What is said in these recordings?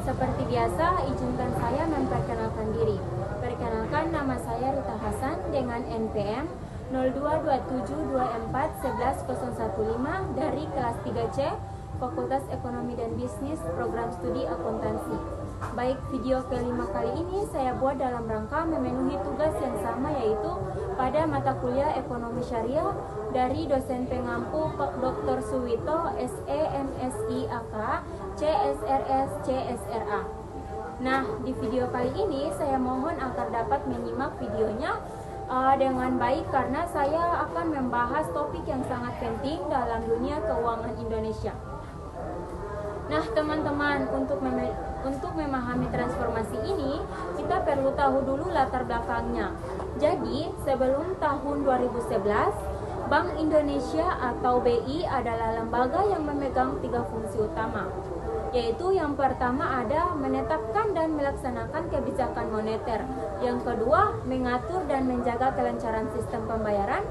Seperti biasa, izinkan saya memperkenalkan diri. Perkenalkan, nama saya Rita Hasan dengan NPM 0227241115 dari kelas 3C, Fakultas Ekonomi dan Bisnis, Program Studi Akuntansi. Baik, video kelima kali ini saya buat dalam rangka memenuhi tugas yang sama, yaitu pada mata kuliah Ekonomi Syariah dari dosen pengampu Pak Dr. Suwito, SE, MSI, AK, CSRS, CSRA. Nah, di video kali ini saya mohon agar dapat menyimak videonya dengan baik, karena saya akan membahas topik yang sangat penting dalam dunia keuangan Indonesia. Nah, teman-teman, untuk memahami transformasi ini, kita perlu tahu dulu latar belakangnya. Jadi, sebelum tahun 2011, Bank Indonesia atau BI adalah lembaga yang memegang 3 fungsi utama, yaitu yang pertama ada menetapkan dan melaksanakan kebijakan moneter, yang kedua mengatur dan menjaga kelancaran sistem pembayaran,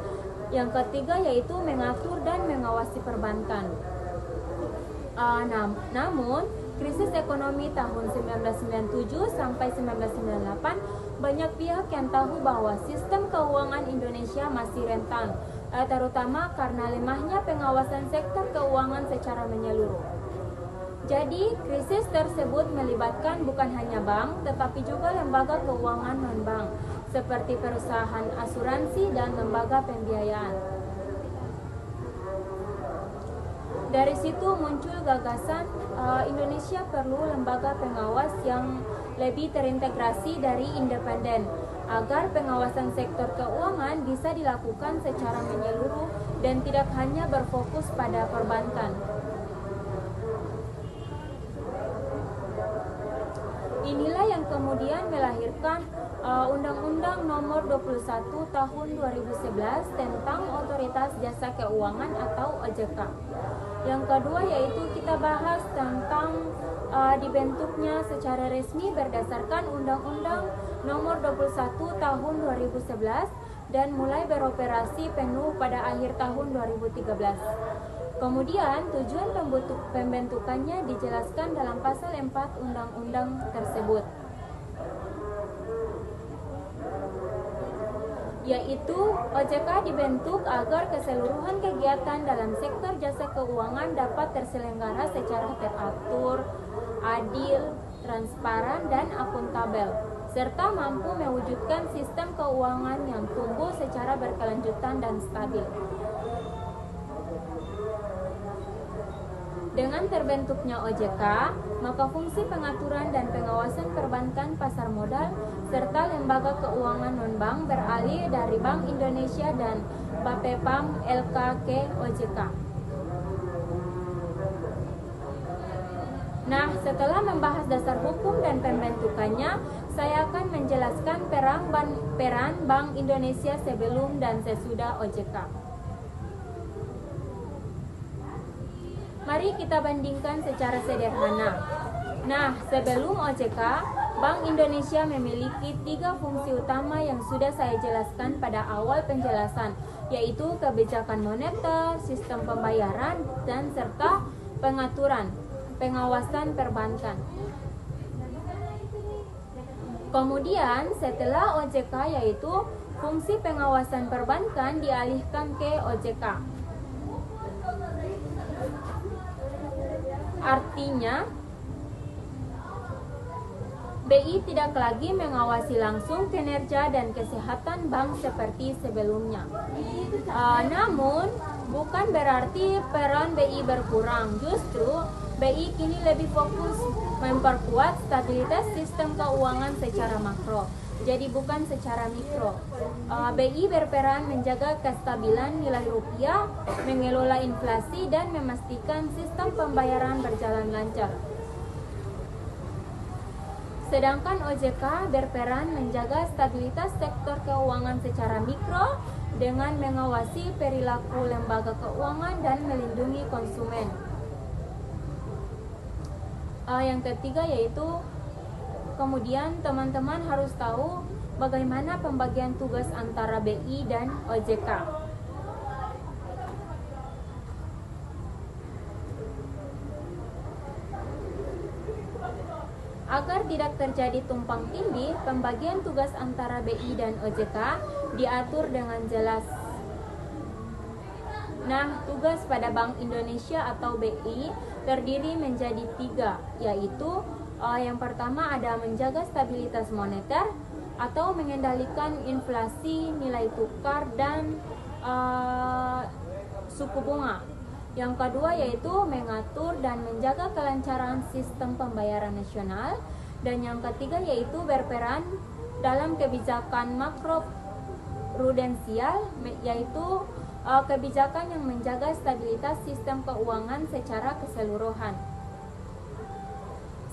yang ketiga yaitu mengatur dan mengawasi perbankan. Namun, krisis ekonomi tahun 1997 sampai 1998, banyak pihak yang tahu bahwa sistem keuangan Indonesia masih rentan, terutama karena lemahnya pengawasan sektor keuangan secara menyeluruh. Jadi, krisis tersebut melibatkan bukan hanya bank, tetapi juga lembaga keuangan non-bank, seperti perusahaan asuransi dan lembaga pembiayaan. Dari situ muncul gagasan Indonesia perlu lembaga pengawas yang lebih terintegrasi dari independen, agar pengawasan sektor keuangan bisa dilakukan secara menyeluruh dan tidak hanya berfokus pada perbankan. Inilah yang kemudian melahirkan Undang-Undang Nomor 21 Tahun 2011 tentang Otoritas Jasa Keuangan atau OJK. Yang kedua yaitu kita bahas tentang dibentuknya secara resmi berdasarkan Undang-Undang Nomor 21 Tahun 2011 dan mulai beroperasi penuh pada akhir tahun 2013. Kemudian tujuan pembentukannya dijelaskan dalam pasal 4 undang-undang tersebut, yaitu OJK dibentuk agar keseluruhan kegiatan dalam sektor jasa keuangan dapat terselenggara secara teratur, adil, transparan, dan akuntabel, serta mampu mewujudkan sistem keuangan yang tumbuh secara berkelanjutan dan stabil. Dengan terbentuknya OJK, maka fungsi pengaturan dan pengawasan perbankan pasar modal serta lembaga keuangan non-bank beralih dari Bank Indonesia dan Bapepam LK ke OJK. Nah, setelah membahas dasar hukum dan pembentukannya, saya akan menjelaskan peran Bank Indonesia sebelum dan sesudah OJK. Mari kita bandingkan secara sederhana. Nah, sebelum OJK, Bank Indonesia memiliki 3 fungsi utama yang sudah saya jelaskan pada awal penjelasan, yaitu kebijakan moneter, sistem pembayaran, dan serta pengaturan, pengawasan perbankan. Kemudian, setelah OJK yaitu fungsi pengawasan perbankan dialihkan ke OJK. Artinya, BI tidak lagi mengawasi langsung kinerja dan kesehatan bank seperti sebelumnya. Namun, bukan berarti peran BI berkurang. Justru, BI kini lebih fokus memperkuat stabilitas sistem keuangan secara makro. Jadi bukan secara mikro. BI berperan menjaga kestabilan nilai rupiah, mengelola inflasi, dan memastikan sistem pembayaran berjalan lancar. Sedangkan OJK berperan menjaga stabilitas sektor keuangan secara mikro dengan mengawasi perilaku lembaga keuangan dan melindungi konsumen. Yang ketiga yaitu kemudian teman-teman harus tahu bagaimana pembagian tugas antara BI dan OJK. Agar tidak terjadi tumpang tindih, pembagian tugas antara BI dan OJK diatur dengan jelas. Nah, tugas pada Bank Indonesia atau BI terdiri menjadi 3, yaitu yang pertama ada menjaga stabilitas moneter atau mengendalikan inflasi, nilai tukar, dan suku bunga. Yang kedua yaitu mengatur dan menjaga kelancaran sistem pembayaran nasional. Dan yang ketiga yaitu berperan dalam kebijakan makroprudensial, yaitu kebijakan yang menjaga stabilitas sistem keuangan secara keseluruhan.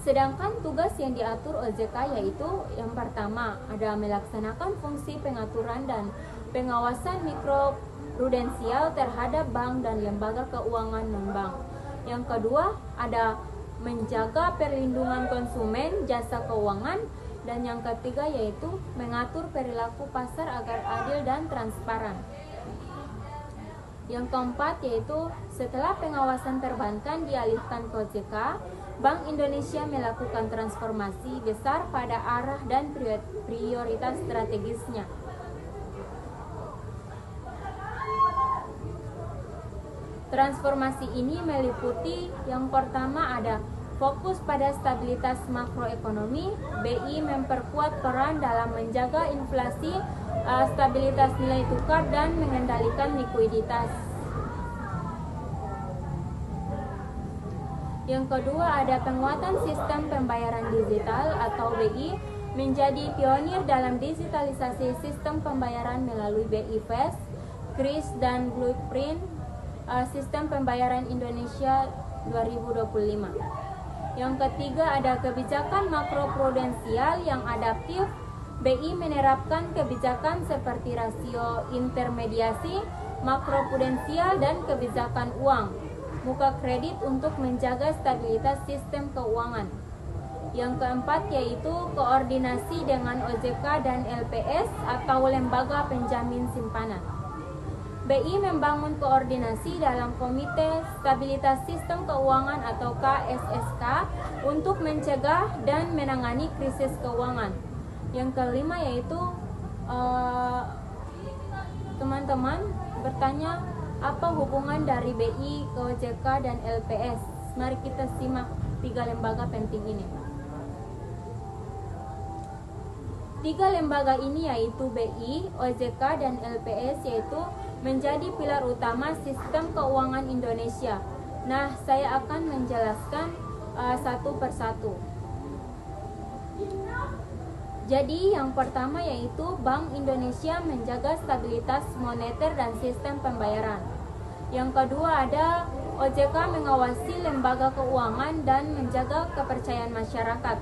Sedangkan tugas yang diatur OJK yaitu yang pertama ada melaksanakan fungsi pengaturan dan pengawasan mikroprudensial terhadap bank dan lembaga keuangan non-bank. Yang kedua ada menjaga perlindungan konsumen jasa keuangan. Dan yang ketiga yaitu mengatur perilaku pasar agar adil dan transparan. Yang keempat yaitu setelah pengawasan perbankan dialihkan ke OJK, Bank Indonesia melakukan transformasi besar pada arah dan prioritas strategisnya. Transformasi ini meliputi yang pertama ada fokus pada stabilitas makroekonomi. BI memperkuat peran dalam menjaga inflasi, stabilitas nilai tukar, dan mengendalikan likuiditas. Yang kedua ada penguatan sistem pembayaran digital atau BI menjadi pionir dalam digitalisasi sistem pembayaran melalui BI Fast, KRIS, dan Blueprint Sistem Pembayaran Indonesia 2025. Yang ketiga ada kebijakan makroprudensial yang adaptif. BI menerapkan kebijakan seperti rasio intermediasi, makroprudensial, dan kebijakan uang muka kredit untuk menjaga stabilitas sistem keuangan. Yang keempat yaitu koordinasi dengan OJK dan LPS atau Lembaga Penjamin Simpanan. BI membangun koordinasi dalam Komite Stabilitas Sistem Keuangan atau KSSK untuk mencegah dan menangani krisis keuangan. Yang kelima yaitu teman-teman bertanya apa hubungan dari BI ke OJK dan LPS. Mari kita simak 3 lembaga penting ini. 3 lembaga ini yaitu BI, OJK, dan LPS yaitu menjadi pilar utama sistem keuangan Indonesia. Nah, saya akan menjelaskan satu persatu. Jadi, yang pertama yaitu Bank Indonesia menjaga stabilitas moneter dan sistem pembayaran. Yang kedua ada OJK mengawasi lembaga keuangan dan menjaga kepercayaan masyarakat.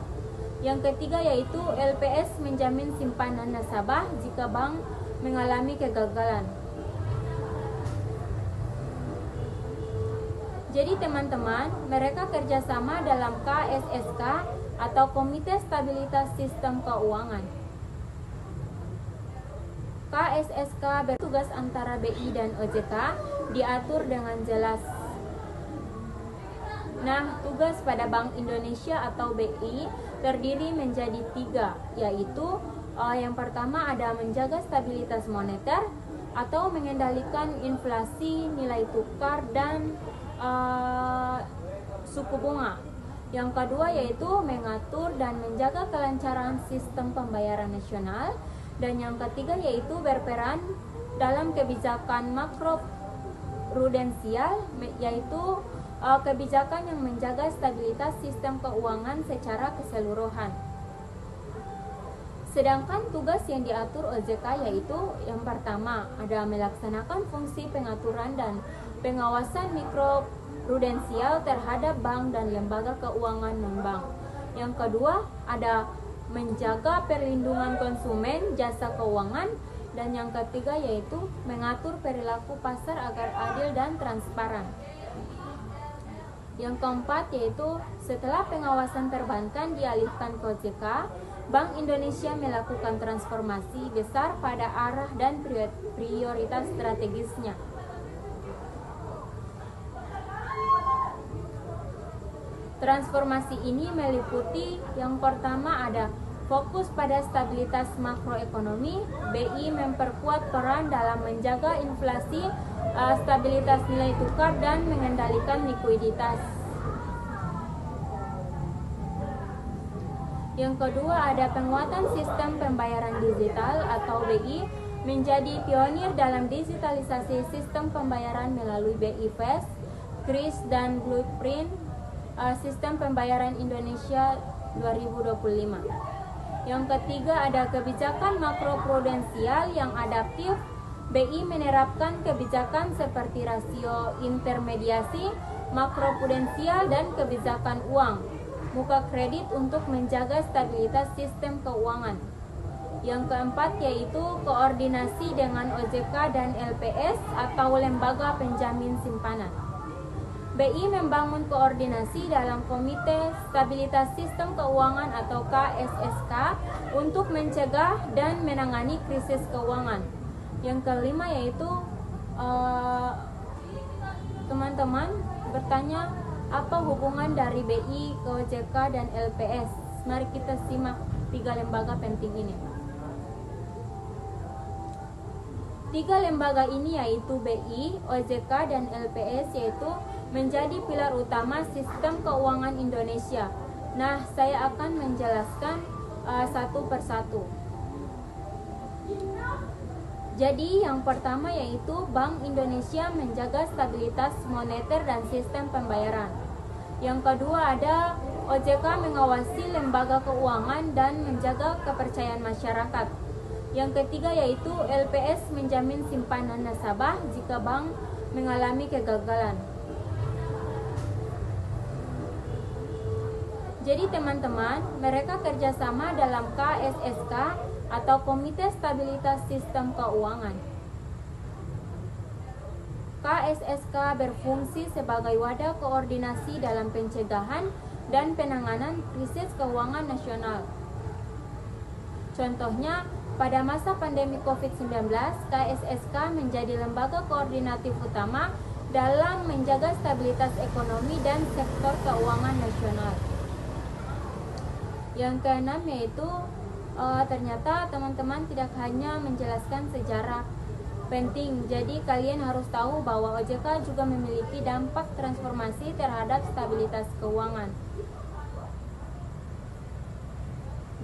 Yang ketiga yaitu LPS menjamin simpanan nasabah jika bank mengalami kegagalan. Jadi teman-teman, mereka kerjasama dalam KSSK atau Komite Stabilitas Sistem Keuangan. KSSK bertugas antara BI dan OJK diatur dengan jelas. Nah, tugas pada Bank Indonesia atau BI terdiri menjadi 3, yaitu yang pertama ada menjaga stabilitas moneter atau mengendalikan inflasi, nilai tukar, dan suku bunga. Yang kedua yaitu mengatur dan menjaga kelancaran sistem pembayaran nasional. Dan yang ketiga yaitu berperan dalam kebijakan makroprudensial, yaitu kebijakan yang menjaga stabilitas sistem keuangan secara keseluruhan. Sedangkan tugas yang diatur OJK yaitu yang pertama ada melaksanakan fungsi pengaturan dan pengawasan mikroprudensial terhadap bank dan lembaga keuangan non-bank. Yang kedua ada menjaga perlindungan konsumen jasa keuangan. Dan yang ketiga yaitu mengatur perilaku pasar agar adil dan transparan. Yang keempat yaitu setelah pengawasan perbankan dialihkan ke OJK, Bank Indonesia melakukan transformasi besar pada arah dan prioritas strategisnya. Transformasi ini meliputi yang pertama ada fokus pada stabilitas makroekonomi. BI memperkuat peran dalam menjaga inflasi, stabilitas nilai tukar, dan mengendalikan likuiditas. Yang kedua ada penguatan sistem pembayaran digital atau BI menjadi pionir dalam digitalisasi sistem pembayaran melalui BI Fast, KRIS, dan Blueprint Sistem Pembayaran Indonesia 2025. Yang ketiga ada kebijakan makroprudensial yang adaptif. BI menerapkan kebijakan seperti rasio intermediasi, makroprudensial, dan kebijakan uang muka kredit untuk menjaga stabilitas sistem keuangan. Yang keempat yaitu koordinasi dengan OJK dan LPS atau Lembaga Penjamin Simpanan. BI membangun koordinasi dalam Komite Stabilitas Sistem Keuangan atau KSSK untuk mencegah dan menangani krisis keuangan. Yang kelima yaitu teman-teman bertanya apa hubungan dari BI ke OJK dan LPS. Mari kita simak 3 lembaga penting ini. 3 lembaga ini yaitu BI, OJK, dan LPS yaitu menjadi pilar utama sistem keuangan Indonesia. Nah, saya akan menjelaskan satu persatu. Jadi, yang pertama yaitu Bank Indonesia menjaga stabilitas moneter dan sistem pembayaran. Yang kedua ada OJK mengawasi lembaga keuangan dan menjaga kepercayaan masyarakat. Yang ketiga yaitu LPS menjamin simpanan nasabah jika bank mengalami kegagalan. Jadi teman-teman, mereka kerjasama dalam KSSK atau Komite Stabilitas Sistem Keuangan. KSSK berfungsi sebagai wadah koordinasi dalam pencegahan dan penanganan krisis keuangan nasional. Contohnya, pada masa pandemi COVID-19, KSSK menjadi lembaga koordinatif utama dalam menjaga stabilitas ekonomi dan sektor keuangan nasional. Yang keenam yaitu ternyata teman-teman tidak hanya menjelaskan sejarah penting, jadi kalian harus tahu bahwa OJK juga memiliki dampak transformasi terhadap stabilitas keuangan.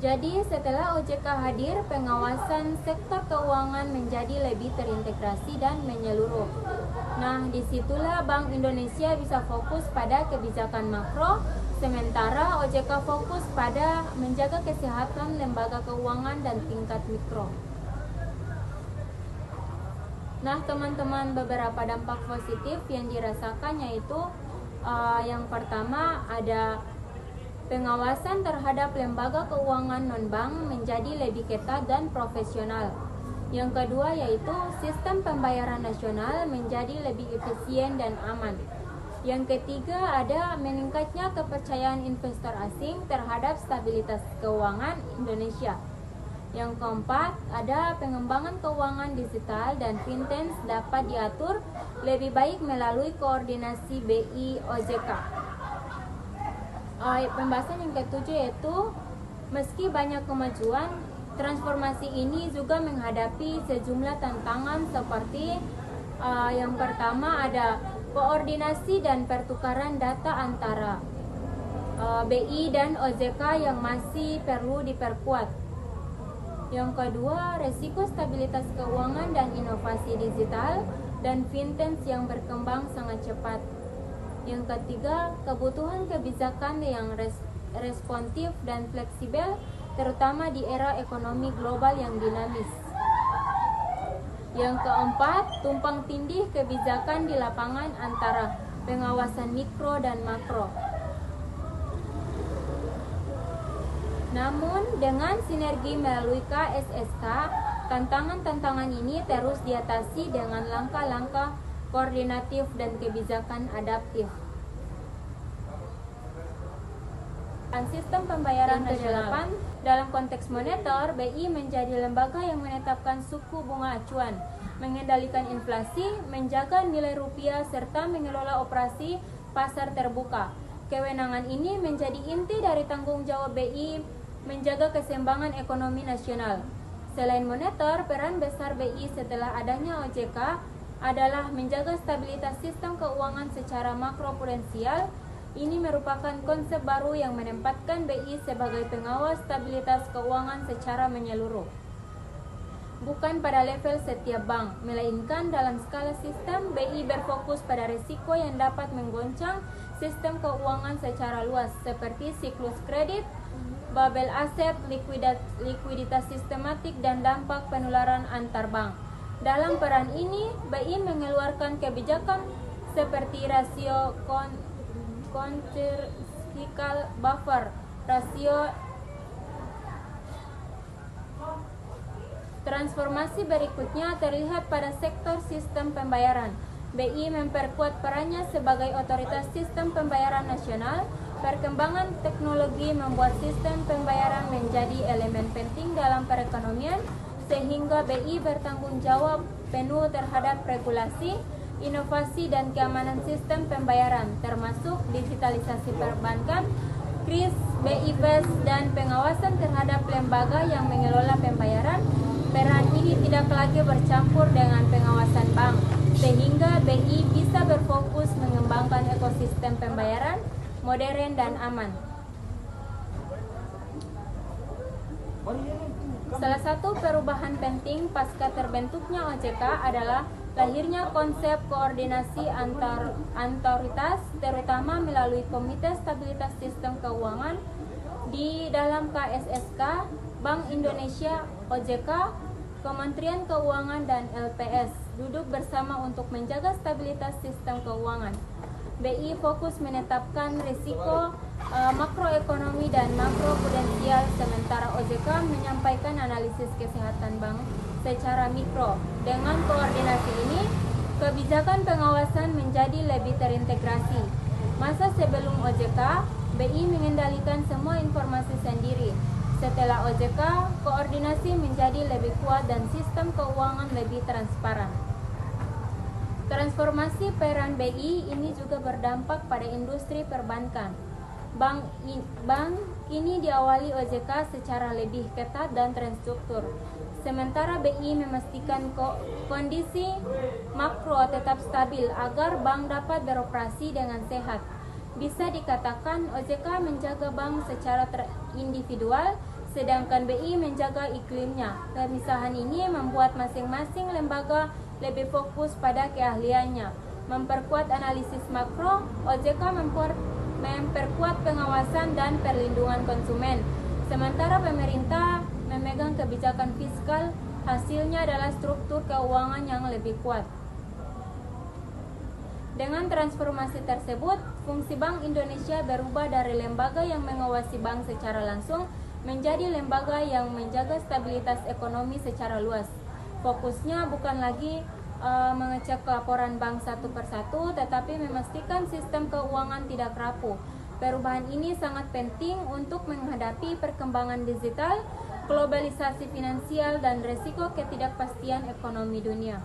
Jadi setelah OJK hadir, pengawasan sektor keuangan menjadi lebih terintegrasi dan menyeluruh. Nah, disitulah Bank Indonesia bisa fokus pada kebijakan makro, sementara OJK fokus pada menjaga kesehatan lembaga keuangan dan tingkat mikro. Nah, teman-teman, beberapa dampak positif yang dirasakan yaitu yang pertama ada pengawasan terhadap lembaga keuangan non-bank menjadi lebih ketat dan profesional. Yang kedua yaitu sistem pembayaran nasional menjadi lebih efisien dan aman. Yang ketiga ada meningkatnya kepercayaan investor asing terhadap stabilitas keuangan Indonesia. Yang keempat ada pengembangan keuangan digital dan fintech dapat diatur lebih baik melalui koordinasi BI OJK. Pembahasan yang ketujuh yaitu meski banyak kemajuan, transformasi ini juga menghadapi sejumlah tantangan seperti yang pertama ada koordinasi dan pertukaran data antara BI dan OJK yang masih perlu diperkuat. Yang kedua, resiko stabilitas keuangan dan inovasi digital dan fintech yang berkembang sangat cepat. Yang ketiga, kebutuhan kebijakan yang responsif dan fleksibel, terutama di era ekonomi global yang dinamis. Yang keempat, tumpang tindih kebijakan di lapangan antara pengawasan mikro dan makro. Namun, dengan sinergi melalui KSSK, tantangan-tantangan ini terus diatasi dengan langkah-langkah koordinatif dan kebijakan adaptif. Sistem pembayaran nasional. Dalam konteks moneter, BI menjadi lembaga yang menetapkan suku bunga acuan, mengendalikan inflasi, menjaga nilai rupiah, serta mengelola operasi pasar terbuka. Kewenangan ini menjadi inti dari tanggung jawab BI menjaga keseimbangan ekonomi nasional. Selain moneter, peran besar BI setelah adanya OJK adalah menjaga stabilitas sistem keuangan secara makroprudensial. Ini merupakan konsep baru yang menempatkan BI sebagai pengawas stabilitas keuangan secara menyeluruh. Bukan pada level setiap bank, melainkan dalam skala sistem, BI berfokus pada risiko yang dapat menggoncang sistem keuangan secara luas, seperti siklus kredit, bubble aset, likuiditas sistematik, dan dampak penularan antar bank. Dalam peran ini, BI mengeluarkan kebijakan seperti rasio countercyclical buffer, rasio. Transformasi berikutnya terlihat pada sektor sistem pembayaran. BI memperkuat perannya sebagai otoritas sistem pembayaran nasional. Perkembangan teknologi membuat sistem pembayaran menjadi elemen penting dalam perekonomian, sehingga BI bertanggung jawab penuh terhadap regulasi, inovasi, dan keamanan sistem pembayaran, termasuk digitalisasi perbankan, KRIS, BI Fast, dan pengawasan terhadap lembaga yang mengelola pembayaran. Peran ini tidak lagi bercampur dengan pengawasan bank, sehingga BI bisa berfokus mengembangkan ekosistem pembayaran modern dan aman. Salah satu perubahan penting pasca terbentuknya OJK adalah lahirnya konsep koordinasi antar otoritas, terutama melalui Komite Stabilitas Sistem Keuangan di dalam KSSK, Bank Indonesia, OJK, Kementerian Keuangan, dan LPS duduk bersama untuk menjaga stabilitas sistem keuangan. BI fokus menetapkan risiko makroekonomi dan makroprudensial, sementara OJK menyampaikan analisis kesehatan bank secara mikro. Dengan koordinasi ini, kebijakan pengawasan menjadi lebih terintegrasi. Masa sebelum OJK, BI mengendalikan semua informasi sendiri. Setelah OJK, koordinasi menjadi lebih kuat dan sistem keuangan lebih transparan. Transformasi peran BI ini juga berdampak pada industri perbankan. Bank ini diawali OJK secara lebih ketat dan terstruktur. Sementara BI memastikan kondisi makro tetap stabil agar bank dapat beroperasi dengan sehat. Bisa dikatakan OJK menjaga bank secara individual, sedangkan BI menjaga iklimnya. Pemisahan ini membuat masing-masing lembaga lebih fokus pada keahliannya. Memperkuat analisis makro, OJK memperkuat pengawasan dan perlindungan konsumen. Sementara pemerintah memegang kebijakan fiskal, hasilnya adalah struktur keuangan yang lebih kuat. Dengan transformasi tersebut, fungsi Bank Indonesia berubah dari lembaga yang mengawasi bank secara langsung menjadi lembaga yang menjaga stabilitas ekonomi secara luas. Fokusnya bukan lagi mengecek laporan bank satu persatu, tetapi memastikan sistem keuangan tidak rapuh. Perubahan ini sangat penting untuk menghadapi perkembangan digital, globalisasi finansial, dan risiko ketidakpastian ekonomi dunia.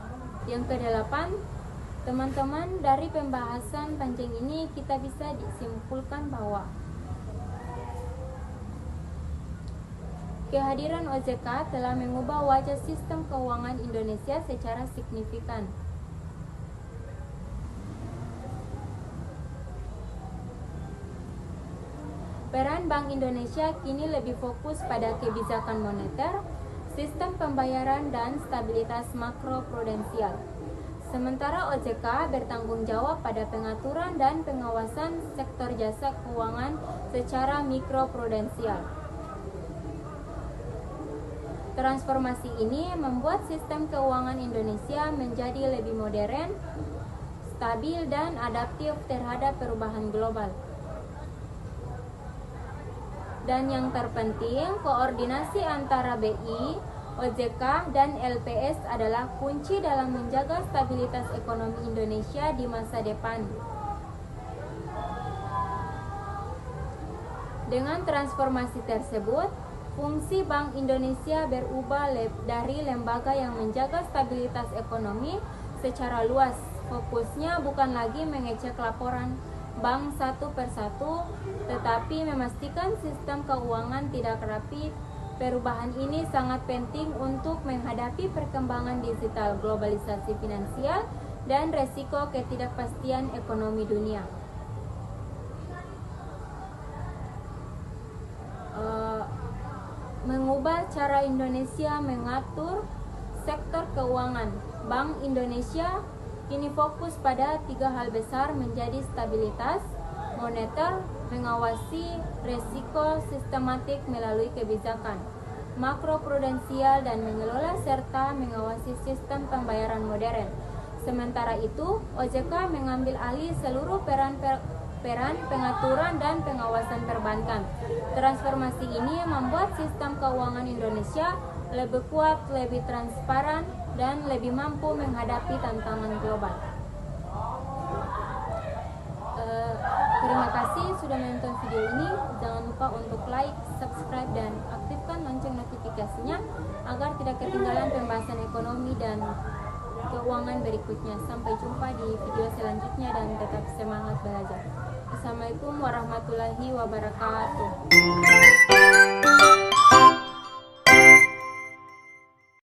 Yang kedelapan, teman-teman, dari pembahasan panjang ini kita bisa disimpulkan bahwa kehadiran OJK telah mengubah wajah sistem keuangan Indonesia secara signifikan. Peran Bank Indonesia kini lebih fokus pada kebijakan moneter, sistem pembayaran, dan stabilitas makroprudensial. Sementara OJK bertanggung jawab pada pengaturan dan pengawasan sektor jasa keuangan secara mikroprudensial. Transformasi ini membuat sistem keuangan Indonesia menjadi lebih modern, stabil, dan adaptif terhadap perubahan global. Dan yang terpenting, koordinasi antara BI, OJK, dan LPS adalah kunci dalam menjaga stabilitas ekonomi Indonesia di masa depan. Dengan transformasi tersebut, fungsi Bank Indonesia berubah dari lembaga yang menjaga stabilitas ekonomi secara luas. Fokusnya bukan lagi mengecek laporan bank satu persatu, tetapi memastikan sistem keuangan tidak rapi. Perubahan ini sangat penting untuk menghadapi perkembangan digital, globalisasi finansial, dan resiko ketidakpastian ekonomi dunia. Mengubah cara Indonesia mengatur sektor keuangan. Bank Indonesia kini fokus pada 3 hal besar, menjadi stabilitas moneter, mengawasi risiko sistematik melalui kebijakan makroprudensial, dan mengelola serta mengawasi sistem pembayaran modern. Sementara itu, OJK mengambil alih seluruh peran pengaturan dan pengawasan perbankan. Transformasi ini membuat sistem keuangan Indonesia lebih kuat, lebih transparan, dan lebih mampu menghadapi tantangan global. Terima kasih sudah menonton video ini. Jangan lupa untuk like, subscribe, dan aktifkan lonceng notifikasinya agar tidak ketinggalan pembahasan ekonomi dan keuangan berikutnya. Sampai jumpa di video selanjutnya dan tetap semangat belajar. Assalamualaikum warahmatullahi wabarakatuh.